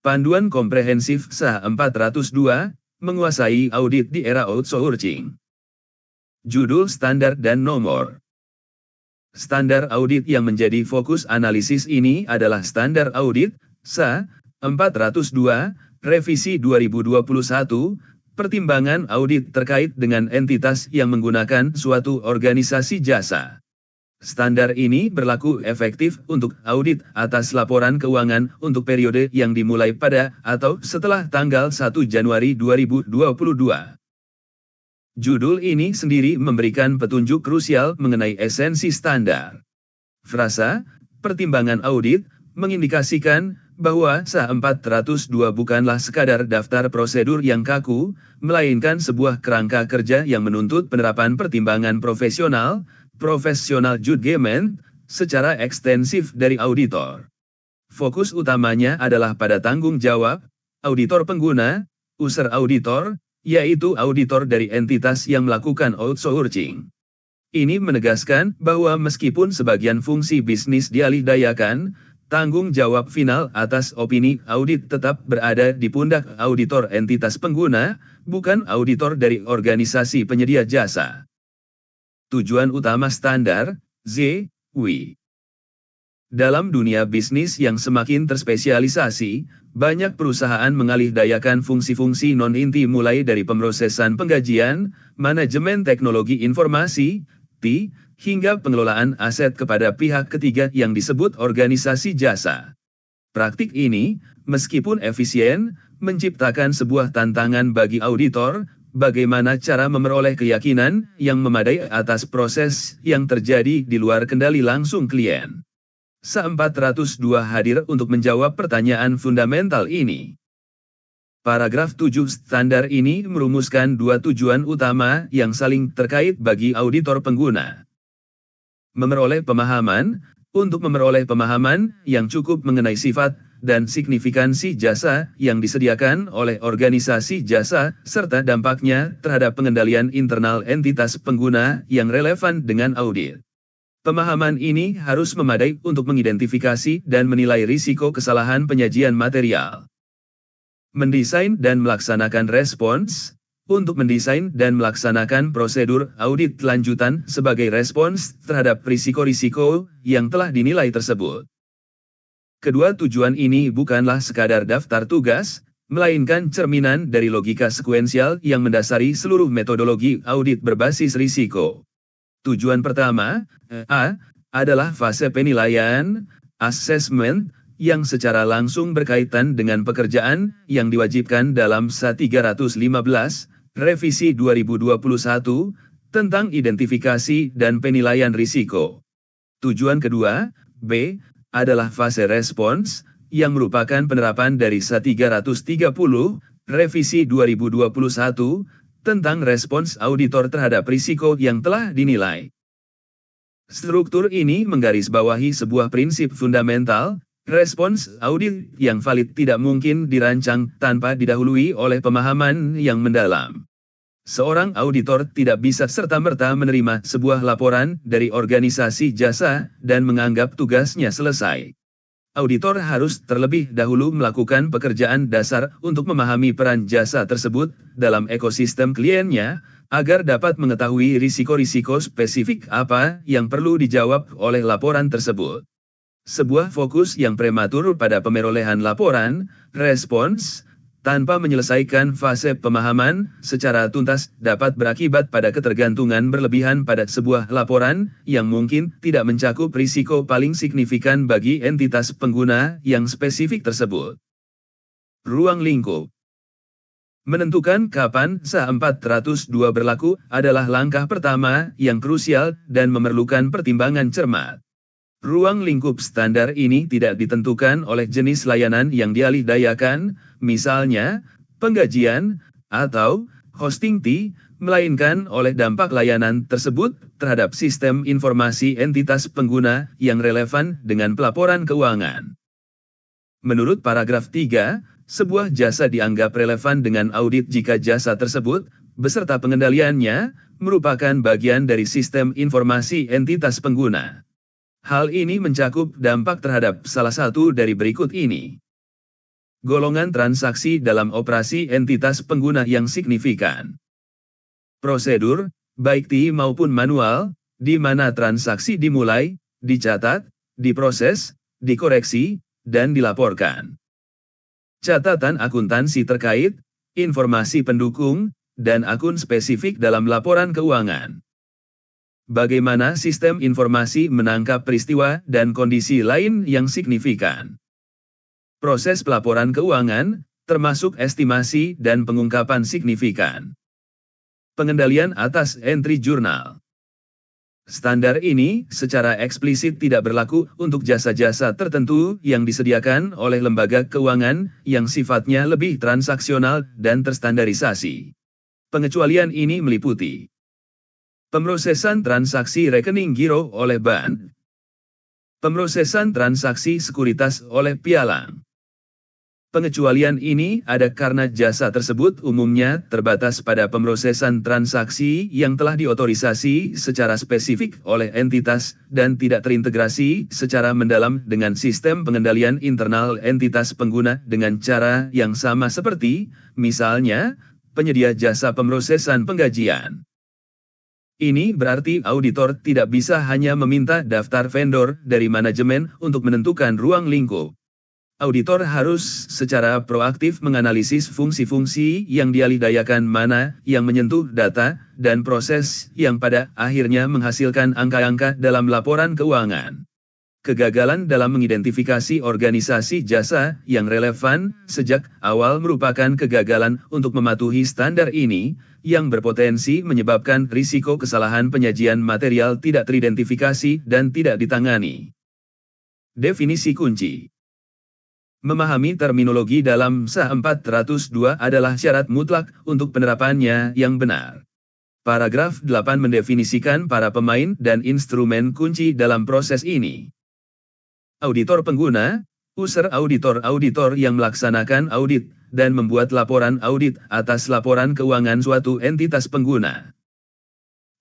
Panduan Komprehensif SA 402, Menguasai Audit di Era Outsourcing. Judul Standar dan Nomor. Standar audit yang menjadi fokus analisis ini adalah Standar Audit, SA 402, Revisi 2021, pertimbangan audit terkait dengan entitas yang menggunakan suatu organisasi jasa. Standar ini berlaku efektif untuk audit atas laporan keuangan untuk periode yang dimulai pada atau setelah tanggal 1 Januari 2022. Judul ini sendiri memberikan petunjuk krusial mengenai esensi standar. Frasa, pertimbangan audit, mengindikasikan bahwa SA 402 bukanlah sekadar daftar prosedur yang kaku, melainkan sebuah kerangka kerja yang menuntut penerapan pertimbangan profesional judgment, secara ekstensif dari auditor. Fokus utamanya adalah pada tanggung jawab, auditor pengguna, user auditor, yaitu auditor dari entitas yang melakukan outsourcing. Ini menegaskan bahwa meskipun sebagian fungsi bisnis dialihdayakan, tanggung jawab final atas opini audit tetap berada di pundak auditor entitas pengguna, bukan auditor dari organisasi penyedia jasa. Tujuan utama standar, ZW. Dalam dunia bisnis yang semakin terspesialisasi, banyak perusahaan mengalihdayakan fungsi-fungsi non-inti mulai dari pemrosesan penggajian, manajemen teknologi informasi, TI, hingga pengelolaan aset kepada pihak ketiga yang disebut organisasi jasa. Praktik ini, meskipun efisien, menciptakan sebuah tantangan bagi auditor, bagaimana cara memperoleh keyakinan yang memadai atas proses yang terjadi di luar kendali langsung klien. SA 402 hadir untuk menjawab pertanyaan fundamental ini. Paragraf 7 standar ini merumuskan dua tujuan utama yang saling terkait bagi auditor pengguna. Memperoleh pemahaman, untuk memperoleh pemahaman yang cukup mengenai sifat dan signifikansi jasa yang disediakan oleh organisasi jasa, serta dampaknya terhadap pengendalian internal entitas pengguna yang relevan dengan audit. Pemahaman ini harus memadai untuk mengidentifikasi dan menilai risiko kesalahan penyajian material. Mendesain dan melaksanakan respons, untuk mendesain dan melaksanakan prosedur audit lanjutan sebagai respons terhadap risiko-risiko yang telah dinilai tersebut. Kedua tujuan ini bukanlah sekadar daftar tugas, melainkan cerminan dari logika sekuensial yang mendasari seluruh metodologi audit berbasis risiko. Tujuan pertama, A, adalah fase penilaian, assessment, yang secara langsung berkaitan dengan pekerjaan yang diwajibkan dalam SA 315, Revisi 2021, tentang identifikasi dan penilaian risiko. Tujuan kedua, B, adalah fase respons, yang merupakan penerapan dari SA 330, Revisi 2021, tentang respons auditor terhadap risiko yang telah dinilai. Struktur ini menggarisbawahi sebuah prinsip fundamental, respons audit yang valid tidak mungkin dirancang tanpa didahului oleh pemahaman yang mendalam. Seorang auditor tidak bisa serta-merta menerima sebuah laporan dari organisasi jasa dan menganggap tugasnya selesai. Auditor harus terlebih dahulu melakukan pekerjaan dasar untuk memahami peran jasa tersebut dalam ekosistem kliennya, agar dapat mengetahui risiko-risiko spesifik apa yang perlu dijawab oleh laporan tersebut. Sebuah fokus yang prematur pada pemerolehan laporan, respons, tanpa menyelesaikan fase pemahaman secara tuntas dapat berakibat pada ketergantungan berlebihan pada sebuah laporan yang mungkin tidak mencakup risiko paling signifikan bagi entitas pengguna yang spesifik tersebut. Ruang lingkup. Menentukan kapan SA 402 berlaku adalah langkah pertama yang krusial dan memerlukan pertimbangan cermat. Ruang lingkup standar ini tidak ditentukan oleh jenis layanan yang dialihdayakan, misalnya, penggajian, atau hosting fee, melainkan oleh dampak layanan tersebut terhadap sistem informasi entitas pengguna yang relevan dengan pelaporan keuangan. Menurut paragraf 3, sebuah jasa dianggap relevan dengan audit jika jasa tersebut, beserta pengendaliannya, merupakan bagian dari sistem informasi entitas pengguna. Hal ini mencakup dampak terhadap salah satu dari berikut ini. Golongan transaksi dalam operasi entitas pengguna yang signifikan. Prosedur, baik TI maupun manual, di mana transaksi dimulai, dicatat, diproses, dikoreksi, dan dilaporkan. Catatan akuntansi terkait, informasi pendukung, dan akun spesifik dalam laporan keuangan. Bagaimana sistem informasi menangkap peristiwa dan kondisi lain yang signifikan. Proses pelaporan keuangan, termasuk estimasi dan pengungkapan signifikan. Pengendalian atas entry jurnal. Standar ini secara eksplisit tidak berlaku untuk jasa-jasa tertentu yang disediakan oleh lembaga keuangan yang sifatnya lebih transaksional dan terstandarisasi. Pengecualian ini meliputi pemrosesan transaksi rekening giro oleh bank, pemrosesan transaksi sekuritas oleh pialang. Pengecualian ini ada karena jasa tersebut umumnya terbatas pada pemrosesan transaksi yang telah diotorisasi secara spesifik oleh entitas dan tidak terintegrasi secara mendalam dengan sistem pengendalian internal entitas pengguna dengan cara yang sama seperti, misalnya, penyedia jasa pemrosesan penggajian. Ini berarti auditor tidak bisa hanya meminta daftar vendor dari manajemen untuk menentukan ruang lingkup. Auditor harus secara proaktif menganalisis fungsi-fungsi yang dialihdayakan mana yang menyentuh data dan proses yang pada akhirnya menghasilkan angka-angka dalam laporan keuangan. Kegagalan dalam mengidentifikasi organisasi jasa yang relevan sejak awal merupakan kegagalan untuk mematuhi standar ini, yang berpotensi menyebabkan risiko kesalahan penyajian material tidak teridentifikasi dan tidak ditangani. Definisi kunci. Memahami terminologi dalam SA 402 adalah syarat mutlak untuk penerapannya yang benar. Paragraf 8 mendefinisikan para pemain dan instrumen kunci dalam proses ini. Auditor pengguna, user auditor yang melaksanakan audit, dan membuat laporan audit atas laporan keuangan suatu entitas pengguna.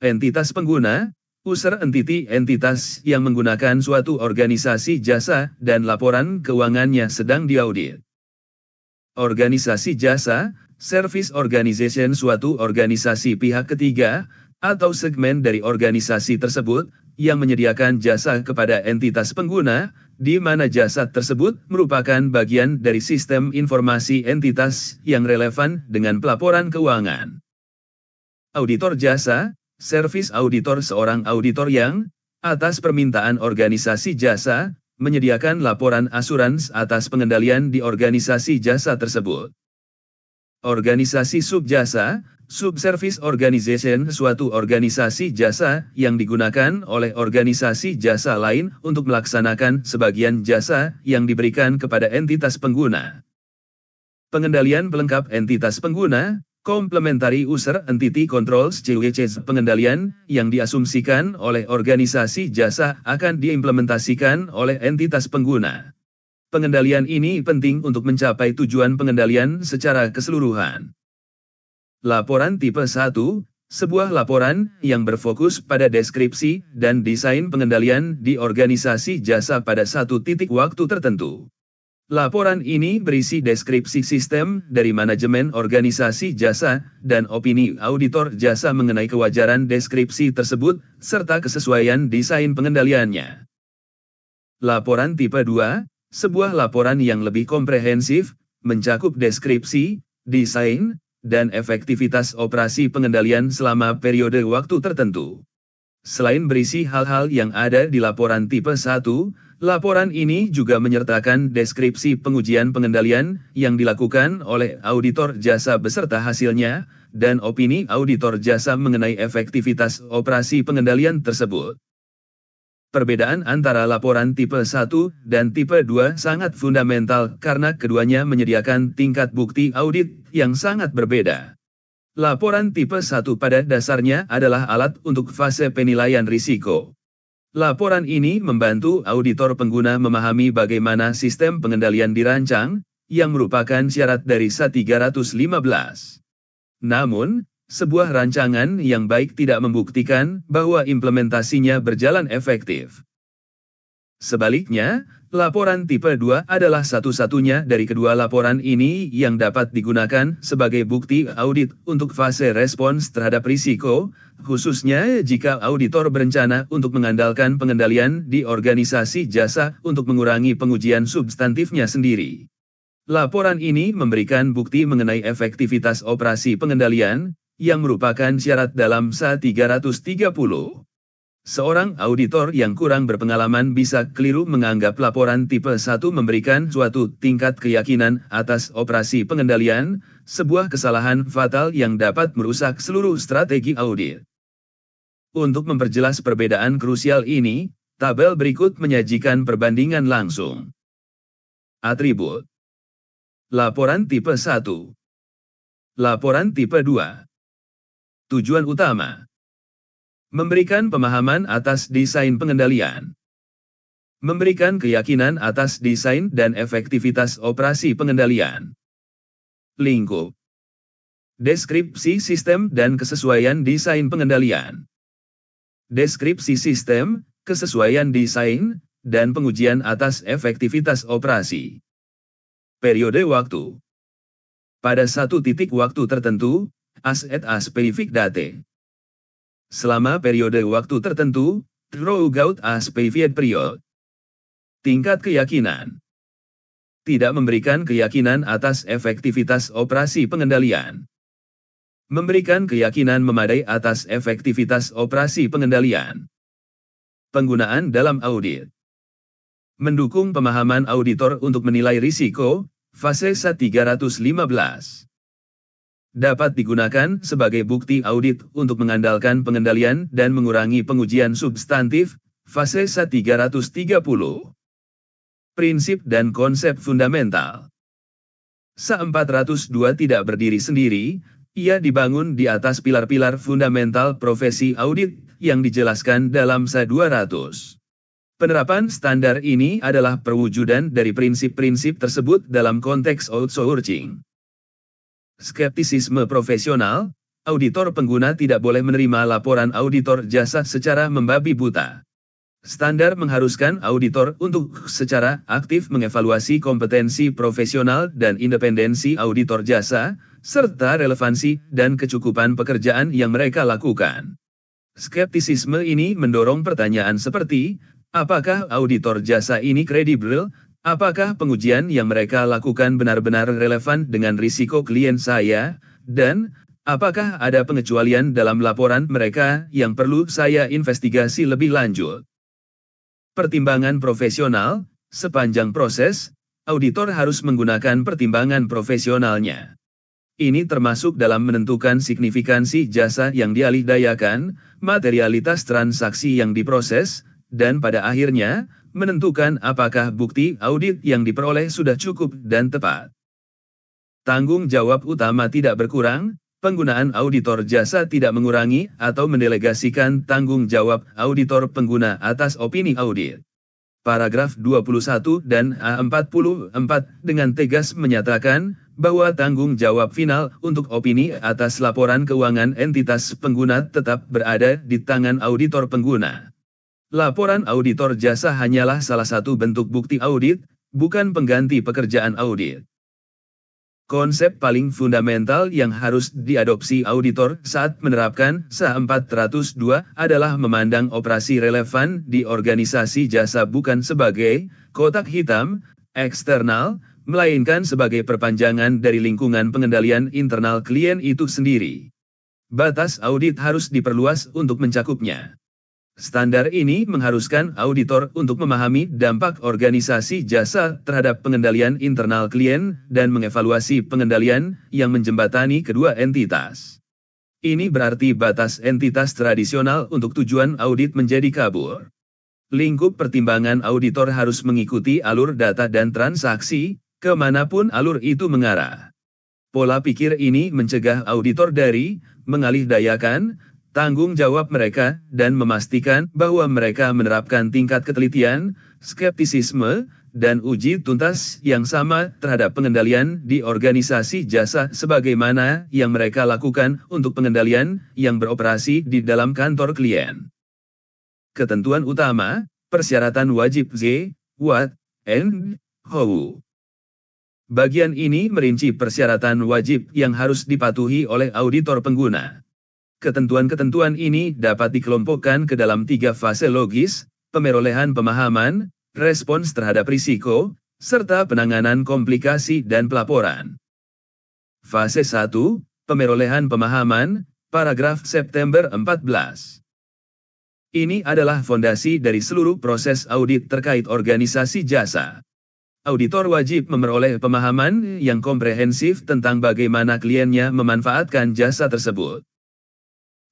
Entitas pengguna, user entity entitas yang menggunakan suatu organisasi jasa dan laporan keuangannya sedang diaudit. Organisasi jasa, service organization suatu organisasi pihak ketiga, atau segmen dari organisasi tersebut, yang menyediakan jasa kepada entitas pengguna, di mana jasa tersebut merupakan bagian dari sistem informasi entitas yang relevan dengan pelaporan keuangan. Auditor jasa, service auditor seorang auditor yang, atas permintaan organisasi jasa, menyediakan laporan asurans atas pengendalian di organisasi jasa tersebut. Organisasi subjasa, subservice organization suatu organisasi jasa yang digunakan oleh organisasi jasa lain untuk melaksanakan sebagian jasa yang diberikan kepada entitas pengguna. Pengendalian pelengkap entitas pengguna, complementary user entity controls (CUEC). Pengendalian yang diasumsikan oleh organisasi jasa akan diimplementasikan oleh entitas pengguna. Pengendalian ini penting untuk mencapai tujuan pengendalian secara keseluruhan. Laporan tipe 1, sebuah laporan yang berfokus pada deskripsi dan desain pengendalian di organisasi jasa pada satu titik waktu tertentu. Laporan ini berisi deskripsi sistem dari manajemen organisasi jasa dan opini auditor jasa mengenai kewajaran deskripsi tersebut serta kesesuaian desain pengendaliannya. Laporan tipe 2, sebuah laporan yang lebih komprehensif, mencakup deskripsi, desain, dan efektivitas operasi pengendalian selama periode waktu tertentu. Selain berisi hal-hal yang ada di laporan tipe 1, laporan ini juga menyertakan deskripsi pengujian pengendalian yang dilakukan oleh auditor jasa beserta hasilnya, dan opini auditor jasa mengenai efektivitas operasi pengendalian tersebut. Perbedaan antara laporan tipe 1 dan tipe 2 sangat fundamental karena keduanya menyediakan tingkat bukti audit yang sangat berbeda. Laporan tipe 1 pada dasarnya adalah alat untuk fase penilaian risiko. Laporan ini membantu auditor pengguna memahami bagaimana sistem pengendalian dirancang, yang merupakan syarat dari SA 315. Namun, sebuah rancangan yang baik tidak membuktikan bahwa implementasinya berjalan efektif. Sebaliknya, Laporan tipe 2 adalah satu-satunya dari kedua laporan ini yang dapat digunakan sebagai bukti audit untuk fase respons terhadap risiko, khususnya jika auditor berencana untuk mengandalkan pengendalian di organisasi jasa untuk mengurangi pengujian substantifnya sendiri. Laporan ini memberikan bukti mengenai efektivitas operasi pengendalian, yang merupakan syarat dalam SA 330. Seorang auditor yang kurang berpengalaman bisa keliru menganggap laporan tipe 1 memberikan suatu tingkat keyakinan atas operasi pengendalian, sebuah kesalahan fatal yang dapat merusak seluruh strategi audit. Untuk memperjelas perbedaan krusial ini, tabel berikut menyajikan perbandingan langsung. Atribut. Laporan tipe 1. Laporan tipe 2. Tujuan utama. Memberikan pemahaman atas desain pengendalian. Memberikan keyakinan atas desain dan efektivitas operasi pengendalian. Lingkup. Deskripsi sistem dan kesesuaian desain pengendalian. Deskripsi sistem, kesesuaian desain, dan pengujian atas efektivitas operasi. Periode waktu. Pada satu titik waktu tertentu, aset spesifik date. Selama periode waktu tertentu, throughout a specified period. Tingkat keyakinan. Tidak memberikan keyakinan atas efektivitas operasi pengendalian. Memberikan keyakinan memadai atas efektivitas operasi pengendalian. Penggunaan dalam audit. Mendukung pemahaman auditor untuk menilai risiko, fase SA 315. Dapat digunakan sebagai bukti audit untuk mengandalkan pengendalian dan mengurangi pengujian substantif, fase SA 330. Prinsip dan konsep fundamental. SA 402 tidak berdiri sendiri, ia dibangun di atas pilar-pilar fundamental profesi audit yang dijelaskan dalam SA 200. Penerapan standar ini adalah perwujudan dari prinsip-prinsip tersebut dalam konteks outsourcing. Skeptisisme profesional, auditor pengguna tidak boleh menerima laporan auditor jasa secara membabi buta. Standar mengharuskan auditor untuk secara aktif mengevaluasi kompetensi profesional dan independensi auditor jasa, serta relevansi dan kecukupan pekerjaan yang mereka lakukan. Skeptisisme ini mendorong pertanyaan seperti, apakah auditor jasa ini kredibel? Apakah pengujian yang mereka lakukan benar-benar relevan dengan risiko klien saya? Dan, apakah ada pengecualian dalam laporan mereka yang perlu saya investigasi lebih lanjut? Pertimbangan profesional, sepanjang proses, auditor harus menggunakan pertimbangan profesionalnya. Ini termasuk dalam menentukan signifikansi jasa yang dialihdayakan, materialitas transaksi yang diproses, dan pada akhirnya, menentukan apakah bukti audit yang diperoleh sudah cukup dan tepat. Tanggung jawab utama tidak berkurang, penggunaan auditor jasa tidak mengurangi atau mendelegasikan tanggung jawab auditor pengguna atas opini audit. Paragraf 21 dan A44 dengan tegas menyatakan bahwa tanggung jawab final untuk opini atas laporan keuangan entitas pengguna tetap berada di tangan auditor pengguna. Laporan auditor jasa hanyalah salah satu bentuk bukti audit, bukan pengganti pekerjaan audit. Konsep paling fundamental yang harus diadopsi auditor saat menerapkan SA 402 adalah memandang operasi relevan di organisasi jasa bukan sebagai kotak hitam, eksternal, melainkan sebagai perpanjangan dari lingkungan pengendalian internal klien itu sendiri. Batas audit harus diperluas untuk mencakupnya. Standar ini mengharuskan auditor untuk memahami dampak organisasi jasa terhadap pengendalian internal klien dan mengevaluasi pengendalian yang menjembatani kedua entitas. Ini berarti batas entitas tradisional untuk tujuan audit menjadi kabur. Lingkup pertimbangan auditor harus mengikuti alur data dan transaksi, kemanapun alur itu mengarah. Pola pikir ini mencegah auditor dari mengalihdayakan tanggung jawab mereka, dan memastikan bahwa mereka menerapkan tingkat ketelitian, skeptisisme, dan uji tuntas yang sama terhadap pengendalian di organisasi jasa sebagaimana yang mereka lakukan untuk pengendalian yang beroperasi di dalam kantor klien. Ketentuan utama, persyaratan wajib Z, WAT, and how. Bagian ini merinci persyaratan wajib yang harus dipatuhi oleh auditor pengguna. Ketentuan-ketentuan ini dapat dikelompokkan ke dalam 3 fase logis: pemerolehan pemahaman, respons terhadap risiko, serta penanganan komplikasi dan pelaporan. Fase 1, pemerolehan pemahaman, paragraf September 14. Ini adalah fondasi dari seluruh proses audit terkait organisasi jasa. Auditor wajib memperoleh pemahaman yang komprehensif tentang bagaimana kliennya memanfaatkan jasa tersebut.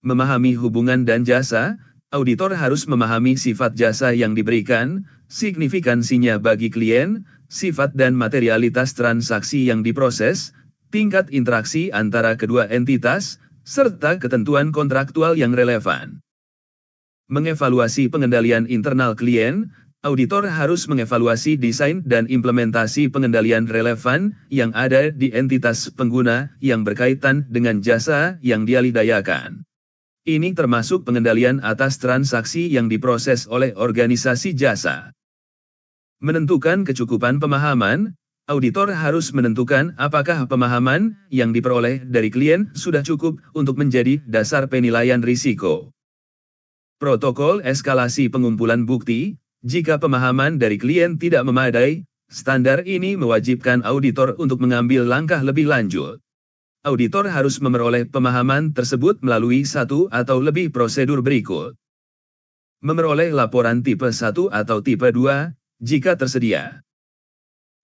Memahami hubungan dan jasa, auditor harus memahami sifat jasa yang diberikan, signifikansinya bagi klien, sifat dan materialitas transaksi yang diproses, tingkat interaksi antara kedua entitas, serta ketentuan kontraktual yang relevan. Mengevaluasi pengendalian internal klien, auditor harus mengevaluasi desain dan implementasi pengendalian relevan yang ada di entitas pengguna yang berkaitan dengan jasa yang dialihdayakan. Ini termasuk pengendalian atas transaksi yang diproses oleh organisasi jasa. Menentukan kecukupan pemahaman, auditor harus menentukan apakah pemahaman yang diperoleh dari klien sudah cukup untuk menjadi dasar penilaian risiko. Protokol eskalasi pengumpulan bukti. Jika pemahaman dari klien tidak memadai, standar ini mewajibkan auditor untuk mengambil langkah lebih lanjut. Auditor harus memperoleh pemahaman tersebut melalui 1 atau lebih prosedur berikut. Memperoleh laporan tipe 1 atau tipe 2, jika tersedia.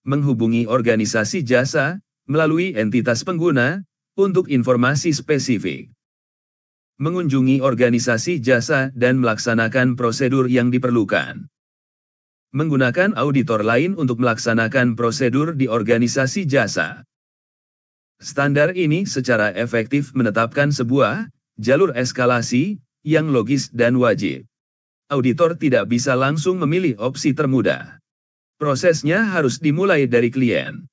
Menghubungi organisasi jasa, melalui entitas pengguna, untuk informasi spesifik. Mengunjungi organisasi jasa dan melaksanakan prosedur yang diperlukan. Menggunakan auditor lain untuk melaksanakan prosedur di organisasi jasa. Standar ini secara efektif menetapkan sebuah jalur eskalasi yang logis dan wajib. Auditor tidak bisa langsung memilih opsi termudah. Prosesnya harus dimulai dari klien.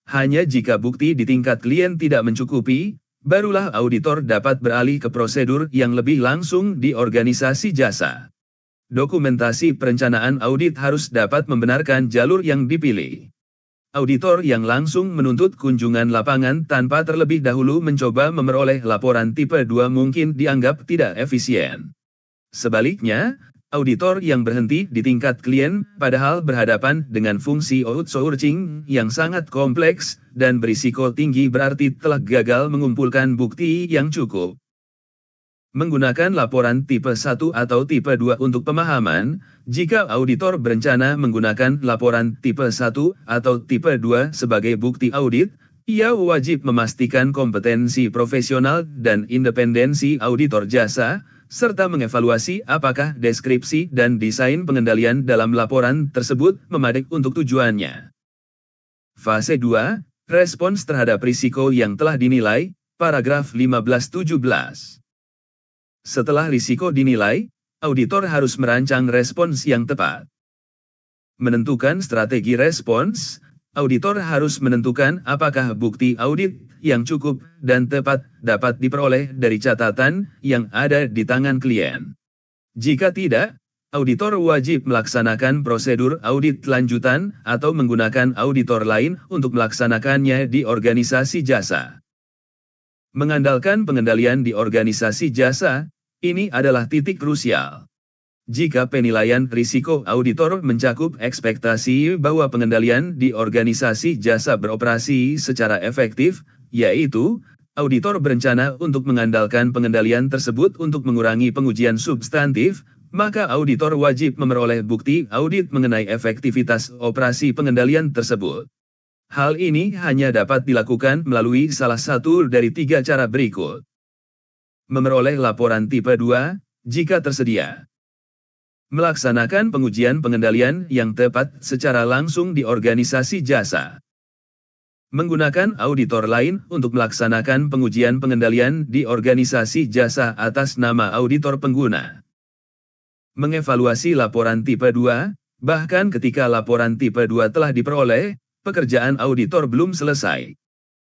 Hanya jika bukti di tingkat klien tidak mencukupi, barulah auditor dapat beralih ke prosedur yang lebih langsung di organisasi jasa. Dokumentasi perencanaan audit harus dapat membenarkan jalur yang dipilih. Auditor yang langsung menuntut kunjungan lapangan tanpa terlebih dahulu mencoba memperoleh laporan tipe 2 mungkin dianggap tidak efisien. Sebaliknya, auditor yang berhenti di tingkat klien padahal berhadapan dengan fungsi outsourcing yang sangat kompleks dan berisiko tinggi berarti telah gagal mengumpulkan bukti yang cukup. Menggunakan laporan tipe 1 atau tipe 2 untuk pemahaman, jika auditor berencana menggunakan laporan tipe 1 atau tipe 2 sebagai bukti audit, ia wajib memastikan kompetensi profesional dan independensi auditor jasa, serta mengevaluasi apakah deskripsi dan desain pengendalian dalam laporan tersebut memadai untuk tujuannya. Fase 2, respons terhadap risiko yang telah dinilai, paragraf 15-17. Setelah risiko dinilai, auditor harus merancang respons yang tepat. Menentukan strategi respons, auditor harus menentukan apakah bukti audit yang cukup dan tepat dapat diperoleh dari catatan yang ada di tangan klien. Jika tidak, auditor wajib melaksanakan prosedur audit lanjutan atau menggunakan auditor lain untuk melaksanakannya di organisasi jasa. Mengandalkan pengendalian di organisasi jasa, ini adalah titik krusial. Jika penilaian risiko auditor mencakup ekspektasi bahwa pengendalian di organisasi jasa beroperasi secara efektif, yaitu, auditor berencana untuk mengandalkan pengendalian tersebut untuk mengurangi pengujian substantif, maka auditor wajib memperoleh bukti audit mengenai efektivitas operasi pengendalian tersebut. Hal ini hanya dapat dilakukan melalui salah satu dari 3 cara berikut. Memperoleh laporan tipe 2, jika tersedia. Melaksanakan pengujian pengendalian yang tepat secara langsung di organisasi jasa. Menggunakan auditor lain untuk melaksanakan pengujian pengendalian di organisasi jasa atas nama auditor pengguna. Mengevaluasi laporan tipe 2, bahkan ketika laporan tipe 2 telah diperoleh, pekerjaan auditor belum selesai.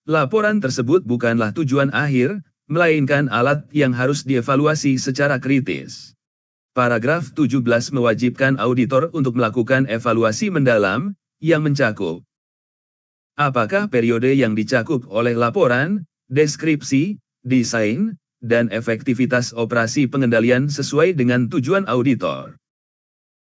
Laporan tersebut bukanlah tujuan akhir, melainkan alat yang harus dievaluasi secara kritis. Paragraf 17 mewajibkan auditor untuk melakukan evaluasi mendalam, yang mencakup. Apakah periode yang dicakup oleh laporan, deskripsi, desain, dan efektivitas operasi pengendalian sesuai dengan tujuan auditor?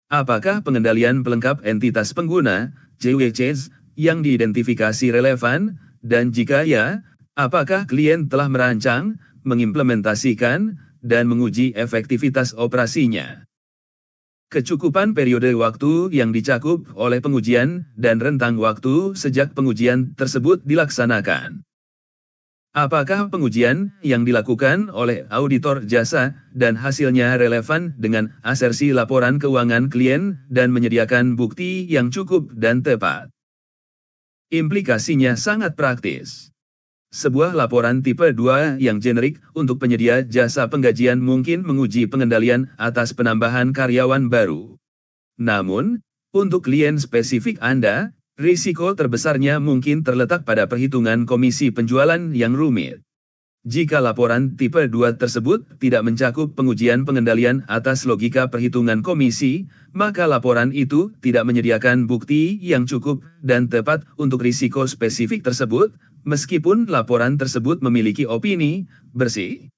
Apakah pengendalian pelengkap entitas pengguna, CWCs, yang diidentifikasi relevan, dan jika ya, apakah klien telah merancang, mengimplementasikan, dan menguji efektivitas operasinya? Kecukupan periode waktu yang dicakup oleh pengujian dan rentang waktu sejak pengujian tersebut dilaksanakan. Apakah pengujian yang dilakukan oleh auditor jasa dan hasilnya relevan dengan asersi laporan keuangan klien dan menyediakan bukti yang cukup dan tepat? Implikasinya sangat praktis. Sebuah laporan tipe 2 yang generik untuk penyedia jasa penggajian mungkin menguji pengendalian atas penambahan karyawan baru. Namun, untuk klien spesifik Anda, risiko terbesarnya mungkin terletak pada perhitungan komisi penjualan yang rumit. Jika laporan tipe 2 tersebut tidak mencakup pengujian pengendalian atas logika perhitungan komisi, maka laporan itu tidak menyediakan bukti yang cukup dan tepat untuk risiko spesifik tersebut, meskipun laporan tersebut memiliki opini bersih.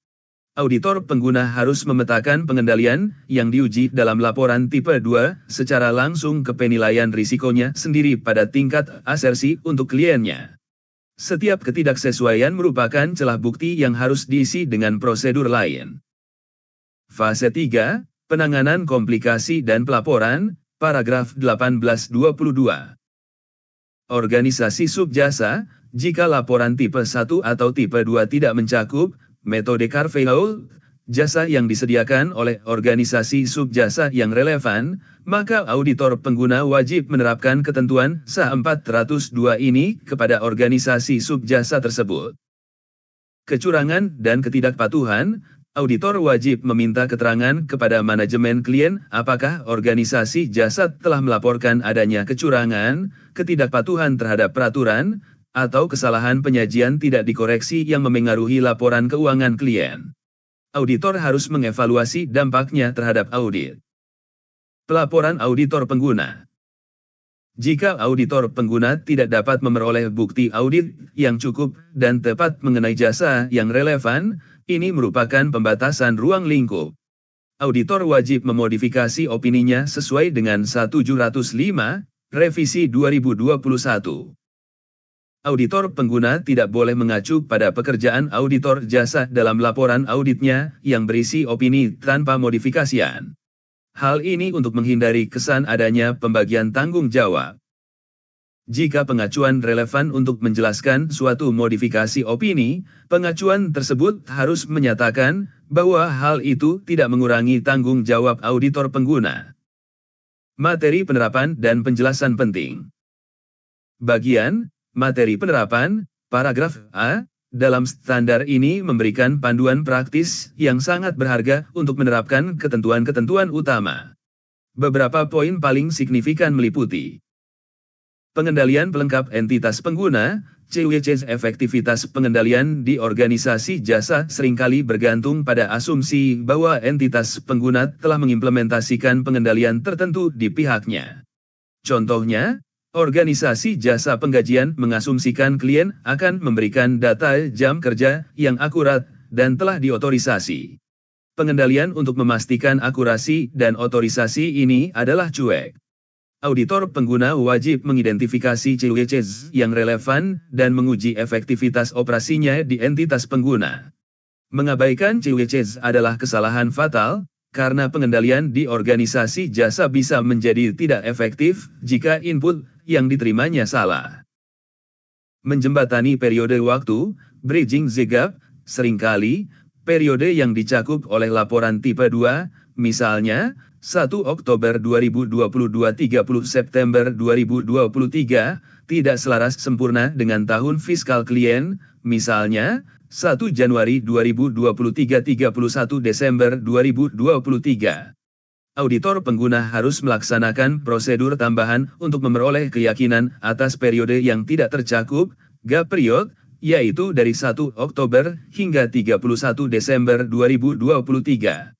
Auditor pengguna harus memetakan pengendalian yang diuji dalam laporan tipe 2 secara langsung ke penilaian risikonya sendiri pada tingkat asersi untuk kliennya. Setiap ketidaksesuaian merupakan celah bukti yang harus diisi dengan prosedur lain. Fase 3, Penanganan Komplikasi dan Pelaporan, paragraf 1822. Organisasi subjasa, jika laporan tipe 1 atau tipe 2 tidak mencakup metode carve-out jasa yang disediakan oleh organisasi subjasa yang relevan, maka auditor pengguna wajib menerapkan ketentuan SA 402 ini kepada organisasi subjasa tersebut. Kecurangan dan ketidakpatuhan, auditor wajib meminta keterangan kepada manajemen klien apakah organisasi jasa telah melaporkan adanya kecurangan, ketidakpatuhan terhadap peraturan, atau kesalahan penyajian tidak dikoreksi yang memengaruhi laporan keuangan klien. Auditor harus mengevaluasi dampaknya terhadap audit. Pelaporan auditor pengguna. Jika auditor pengguna tidak dapat memperoleh bukti audit yang cukup dan tepat mengenai jasa yang relevan, ini merupakan pembatasan ruang lingkup. Auditor wajib memodifikasi opininya sesuai dengan 1705, Revisi 2021. Auditor pengguna tidak boleh mengacu pada pekerjaan auditor jasa dalam laporan auditnya yang berisi opini tanpa modifikasian. Hal ini untuk menghindari kesan adanya pembagian tanggung jawab. Jika pengacuan relevan untuk menjelaskan suatu modifikasi opini, pengacuan tersebut harus menyatakan bahwa hal itu tidak mengurangi tanggung jawab auditor pengguna. Materi penerapan dan penjelasan penting. Bagian Materi penerapan, paragraf A, dalam standar ini memberikan panduan praktis yang sangat berharga untuk menerapkan ketentuan-ketentuan utama. Beberapa poin paling signifikan meliputi pengendalian pelengkap entitas pengguna, CWCs. Efektivitas pengendalian di organisasi jasa seringkali bergantung pada asumsi bahwa entitas pengguna telah mengimplementasikan pengendalian tertentu di pihaknya. Contohnya, organisasi jasa penggajian mengasumsikan klien akan memberikan data jam kerja yang akurat dan telah diotorisasi. Pengendalian untuk memastikan akurasi dan otorisasi ini adalah cuek. Auditor pengguna wajib mengidentifikasi CWCs yang relevan dan menguji efektivitas operasinya di entitas pengguna. Mengabaikan CWCs adalah kesalahan fatal, karena pengendalian di organisasi jasa bisa menjadi tidak efektif jika input yang diterimanya salah. Menjembatani periode waktu, bridging the gap, seringkali, periode yang dicakup oleh laporan tipe 2, misalnya, 1 Oktober 2022 30 September 2023, tidak selaras sempurna dengan tahun fiskal klien, misalnya, 1 Januari 2023 31 Desember 2023. Auditor pengguna harus melaksanakan prosedur tambahan untuk memperoleh keyakinan atas periode yang tidak tercakup, gap period, yaitu dari 1 Oktober hingga 31 Desember 2023.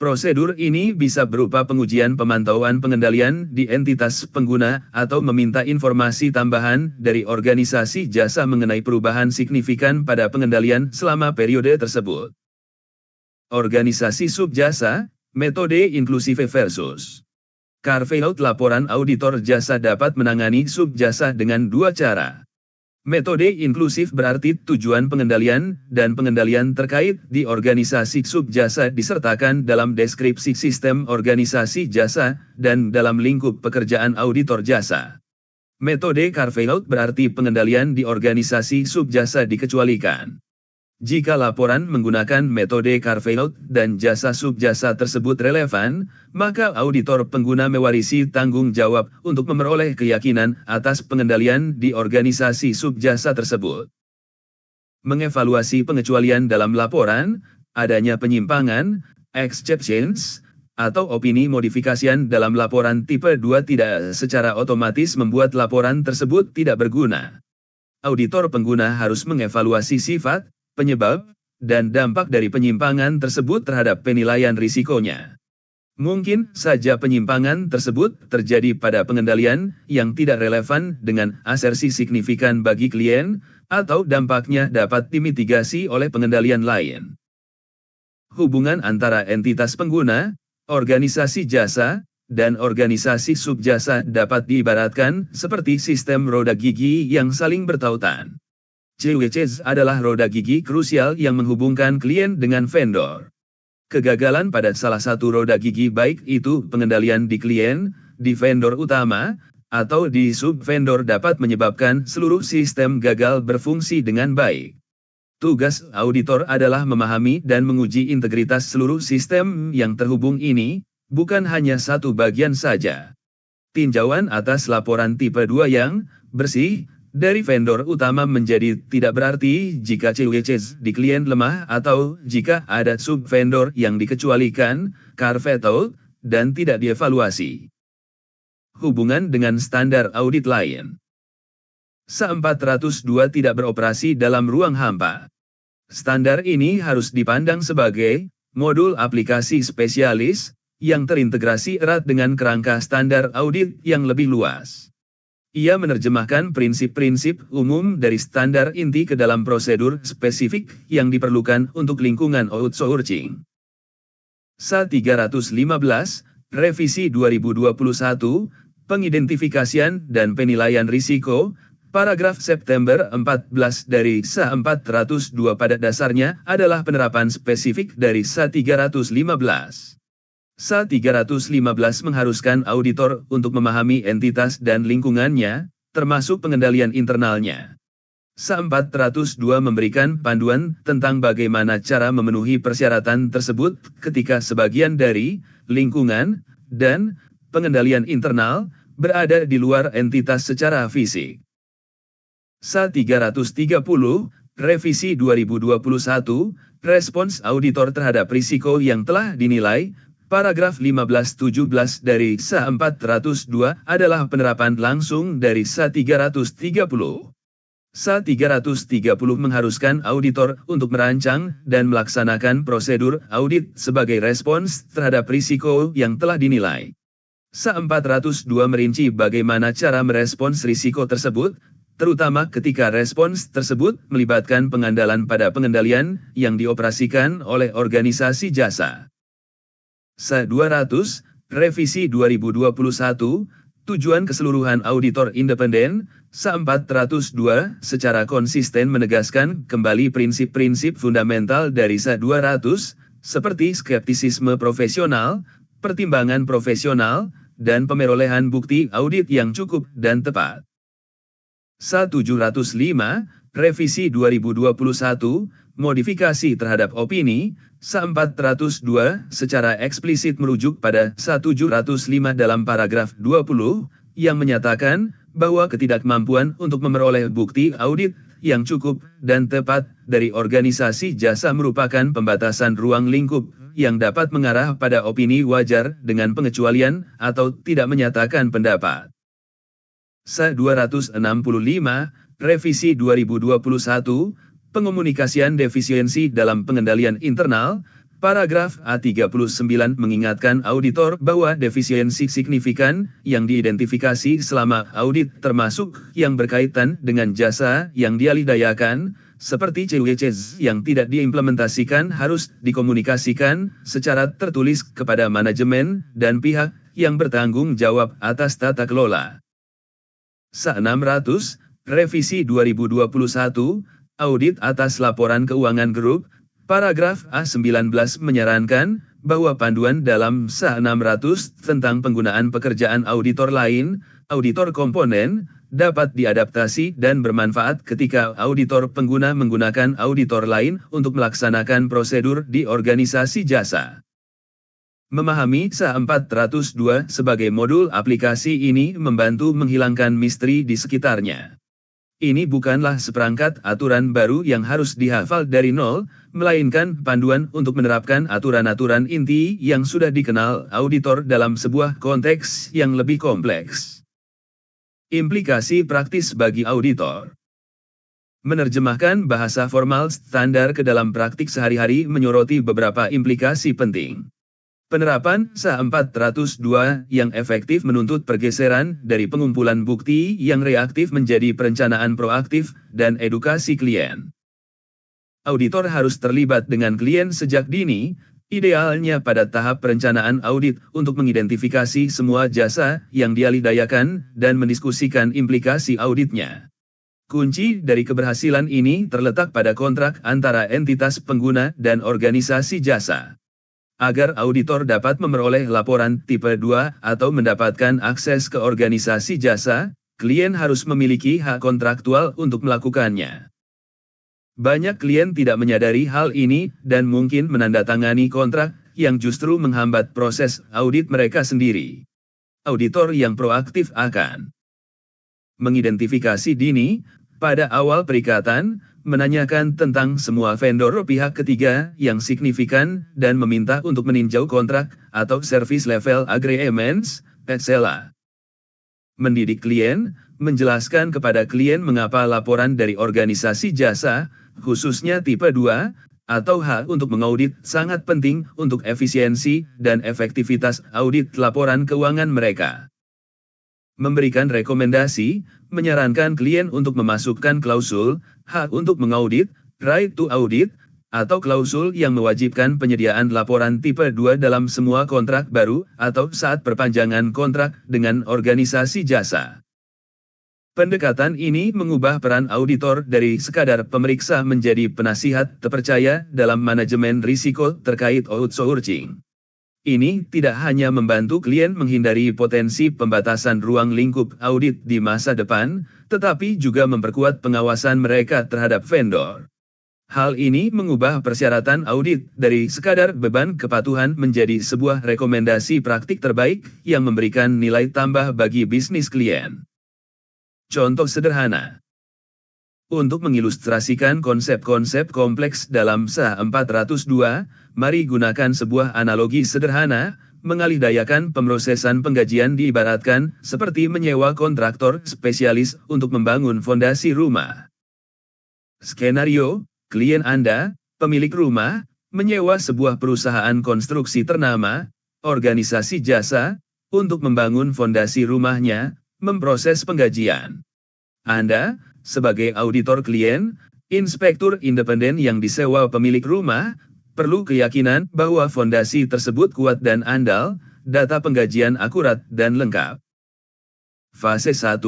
Prosedur ini bisa berupa pengujian pemantauan pengendalian di entitas pengguna atau meminta informasi tambahan dari organisasi jasa mengenai perubahan signifikan pada pengendalian selama periode tersebut. Organisasi subjasa, metode inklusif versus carve-out. Laporan auditor jasa dapat menangani subjasa dengan dua cara. Metode inklusif berarti tujuan pengendalian dan pengendalian terkait di organisasi subjasa disertakan dalam deskripsi sistem organisasi jasa dan dalam lingkup pekerjaan auditor jasa. Metode carve-out berarti pengendalian di organisasi subjasa dikecualikan. Jika laporan menggunakan metode carve-out dan jasa subjasa tersebut relevan, maka auditor pengguna mewarisi tanggung jawab untuk memperoleh keyakinan atas pengendalian di organisasi subjasa tersebut. Mengevaluasi pengecualian dalam laporan, adanya penyimpangan, exceptions, atau opini modifikasian dalam laporan tipe 2 tidak secara otomatis membuat laporan tersebut tidak berguna. Auditor pengguna harus mengevaluasi sifat, penyebab, dan dampak dari penyimpangan tersebut terhadap penilaian risikonya. Mungkin saja penyimpangan tersebut terjadi pada pengendalian yang tidak relevan dengan asersi signifikan bagi klien, atau dampaknya dapat dimitigasi oleh pengendalian lain. Hubungan antara entitas pengguna, organisasi jasa, dan organisasi subjasa dapat diibaratkan seperti sistem roda gigi yang saling bertautan. CWC adalah roda gigi krusial yang menghubungkan klien dengan vendor. Kegagalan pada salah satu roda gigi baik itu pengendalian di klien, di vendor utama, atau di sub-vendor dapat menyebabkan seluruh sistem gagal berfungsi dengan baik. Tugas auditor adalah memahami dan menguji integritas seluruh sistem yang terhubung ini, bukan hanya satu bagian saja. Tinjauan atas laporan tipe 2 yang bersih dari vendor utama menjadi tidak berarti jika CWC di klien lemah atau jika ada sub-vendor yang dikecualikan, carve-out, dan tidak dievaluasi. Hubungan dengan standar audit lain. SA 402 tidak beroperasi dalam ruang hampa. Standar ini harus dipandang sebagai modul aplikasi spesialis yang terintegrasi erat dengan kerangka standar audit yang lebih luas. Ia menerjemahkan prinsip-prinsip umum dari standar inti ke dalam prosedur spesifik yang diperlukan untuk lingkungan outsourcing. SA 315, Revisi 2021, Pengidentifikasian dan Penilaian Risiko, paragraf September 14 dari SA 402 pada dasarnya adalah penerapan spesifik dari SA 315. SA 315 mengharuskan auditor untuk memahami entitas dan lingkungannya, termasuk pengendalian internalnya. SA 402 memberikan panduan tentang bagaimana cara memenuhi persyaratan tersebut ketika sebagian dari lingkungan dan pengendalian internal berada di luar entitas secara fisik. SA 330, Revisi 2021, Respons Auditor terhadap Risiko yang telah dinilai, paragraf 15-17 dari SA 402 adalah penerapan langsung dari SA 330. SA 330 mengharuskan auditor untuk merancang dan melaksanakan prosedur audit sebagai respons terhadap risiko yang telah dinilai. SA 402 merinci bagaimana cara merespons risiko tersebut, terutama ketika respons tersebut melibatkan pengandalan pada pengendalian yang dioperasikan oleh organisasi jasa. SA 200, Revisi 2021, Tujuan Keseluruhan Auditor Independen, SA 402 secara konsisten menegaskan kembali prinsip-prinsip fundamental dari SA 200, seperti skeptisisme profesional, pertimbangan profesional, dan pemerolehan bukti audit yang cukup dan tepat. SA 705, Revisi 2021, Modifikasi terhadap opini, SA 402 secara eksplisit merujuk pada SA 705 dalam paragraf 20, yang menyatakan bahwa ketidakmampuan untuk memperoleh bukti audit yang cukup dan tepat dari organisasi jasa merupakan pembatasan ruang lingkup yang dapat mengarah pada opini wajar dengan pengecualian atau tidak menyatakan pendapat. SA 265, Revisi 2021, Pengomunikasian defisiensi dalam pengendalian internal, Paragraf A39 mengingatkan auditor bahwa defisiensi signifikan yang diidentifikasi selama audit termasuk yang berkaitan dengan jasa yang dialihdayakan, seperti CWC yang tidak diimplementasikan harus dikomunikasikan secara tertulis kepada manajemen dan pihak yang bertanggung jawab atas tata kelola. SA600, Revisi 2021, Audit atas Laporan Keuangan Grup, Paragraf A19 menyarankan bahwa panduan dalam SA600 tentang penggunaan pekerjaan auditor lain, auditor komponen, dapat diadaptasi dan bermanfaat ketika auditor pengguna menggunakan auditor lain untuk melaksanakan prosedur di organisasi jasa. Memahami SA402 sebagai modul aplikasi ini membantu menghilangkan misteri di sekitarnya. Ini bukanlah seperangkat aturan baru yang harus dihafal dari nol, melainkan panduan untuk menerapkan aturan-aturan inti yang sudah dikenal auditor dalam sebuah konteks yang lebih kompleks. Implikasi praktis bagi auditor. Menerjemahkan bahasa formal standar ke dalam praktik sehari-hari menyoroti beberapa implikasi penting. Penerapan SA402 yang efektif menuntut pergeseran dari pengumpulan bukti yang reaktif menjadi perencanaan proaktif dan edukasi klien. Auditor harus terlibat dengan klien sejak dini, idealnya pada tahap perencanaan audit untuk mengidentifikasi semua jasa yang dialihdayakan dan mendiskusikan implikasi auditnya. Kunci dari keberhasilan ini terletak pada kontrak antara entitas pengguna dan organisasi jasa. Agar auditor dapat memperoleh laporan tipe 2 atau mendapatkan akses ke organisasi jasa, klien harus memiliki hak kontraktual untuk melakukannya. Banyak klien tidak menyadari hal ini dan mungkin menandatangani kontrak yang justru menghambat proses audit mereka sendiri. Auditor yang proaktif akan mengidentifikasi dini pada awal perikatan, menanyakan tentang semua vendor pihak ketiga yang signifikan dan meminta untuk meninjau kontrak atau service level agreements, etc. Mendidik klien, menjelaskan kepada klien mengapa laporan dari organisasi jasa, khususnya tipe 2, atau hak untuk mengaudit sangat penting untuk efisiensi dan efektivitas audit laporan keuangan mereka. Memberikan rekomendasi, menyarankan klien untuk memasukkan klausul, hak untuk mengaudit, right to audit, atau klausul yang mewajibkan penyediaan laporan tipe 2 dalam semua kontrak baru atau saat perpanjangan kontrak dengan organisasi jasa. Pendekatan ini mengubah peran auditor dari sekadar pemeriksa menjadi penasihat terpercaya dalam manajemen risiko terkait outsourcing. Ini tidak hanya membantu klien menghindari potensi pembatasan ruang lingkup audit di masa depan, tetapi juga memperkuat pengawasan mereka terhadap vendor. Hal ini mengubah persyaratan audit dari sekadar beban kepatuhan menjadi sebuah rekomendasi praktik terbaik yang memberikan nilai tambah bagi bisnis klien. Contoh sederhana. Untuk mengilustrasikan konsep-konsep kompleks dalam SA402, mari gunakan sebuah analogi sederhana, mengalihdayakan pemrosesan penggajian diibaratkan seperti menyewa kontraktor spesialis untuk membangun fondasi rumah. Skenario, klien Anda, pemilik rumah, menyewa sebuah perusahaan konstruksi ternama, organisasi jasa, untuk membangun fondasi rumahnya, memproses penggajian. Anda, sebagai auditor klien, inspektur independen yang disewa pemilik rumah, perlu keyakinan bahwa fondasi tersebut kuat dan andal, data penggajian akurat dan lengkap. Fase 1,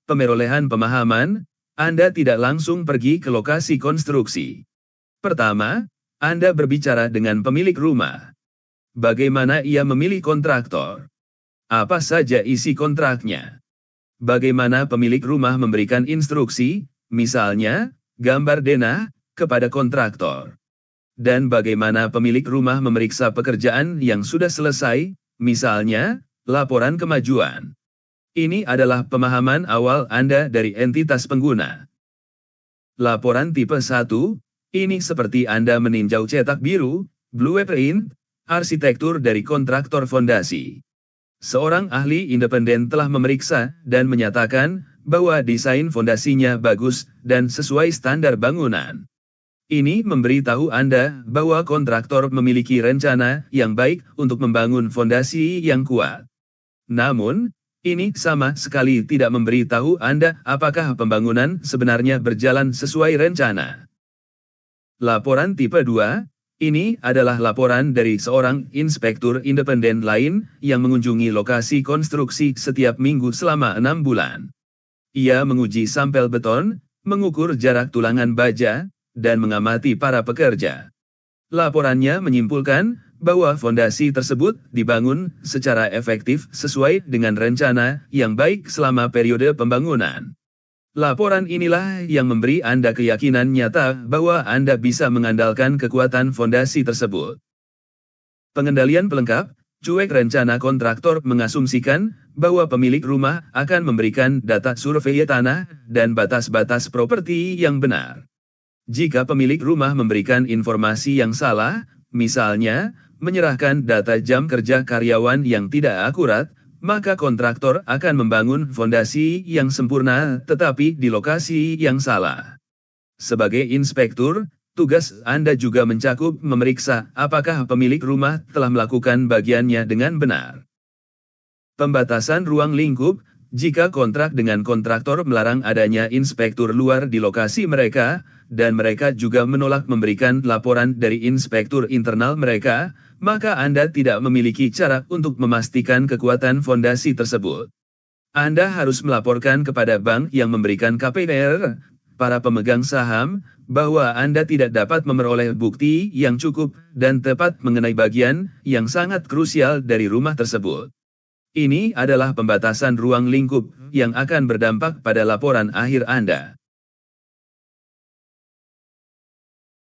pemerolehan pemahaman, Anda tidak langsung pergi ke lokasi konstruksi. Pertama, Anda berbicara dengan pemilik rumah. Bagaimana ia memilih kontraktor? Apa saja isi kontraknya? Bagaimana pemilik rumah memberikan instruksi, misalnya, gambar denah, kepada kontraktor. Dan bagaimana pemilik rumah memeriksa pekerjaan yang sudah selesai, misalnya, laporan kemajuan. Ini adalah pemahaman awal Anda dari entitas pengguna. Laporan tipe 1, ini seperti Anda meninjau cetak biru, blueprint, arsitektur dari kontraktor fondasi. Seorang ahli independen telah memeriksa dan menyatakan bahwa desain fondasinya bagus dan sesuai standar bangunan. Ini memberitahu Anda bahwa kontraktor memiliki rencana yang baik untuk membangun fondasi yang kuat. Namun, ini sama sekali tidak memberitahu Anda apakah pembangunan sebenarnya berjalan sesuai rencana. Laporan tipe 2, ini adalah laporan dari seorang inspektur independen lain yang mengunjungi lokasi konstruksi setiap minggu selama 6 bulan. Ia menguji sampel beton, mengukur jarak tulangan baja, dan mengamati para pekerja. Laporannya menyimpulkan bahwa fondasi tersebut dibangun secara efektif sesuai dengan rencana yang baik selama periode pembangunan. Laporan inilah yang memberi Anda keyakinan nyata bahwa Anda bisa mengandalkan kekuatan fondasi tersebut. Pengendalian pelengkap, cuek rencana kontraktor mengasumsikan bahwa pemilik rumah akan memberikan data survei tanah dan batas-batas properti yang benar. Jika pemilik rumah memberikan informasi yang salah, misalnya, menyerahkan data jam kerja karyawan yang tidak akurat, maka kontraktor akan membangun fondasi yang sempurna tetapi di lokasi yang salah. Sebagai inspektur, tugas Anda juga mencakup memeriksa apakah pemilik rumah telah melakukan bagiannya dengan benar. Pembatasan ruang lingkup, jika kontrak dengan kontraktor melarang adanya inspektur luar di lokasi mereka, dan mereka juga menolak memberikan laporan dari inspektur internal mereka, maka Anda tidak memiliki cara untuk memastikan kekuatan fondasi tersebut. Anda harus melaporkan kepada bank yang memberikan KPR, para pemegang saham, bahwa Anda tidak dapat memperoleh bukti yang cukup dan tepat mengenai bagian yang sangat krusial dari rumah tersebut. Ini adalah pembatasan ruang lingkup yang akan berdampak pada laporan akhir Anda.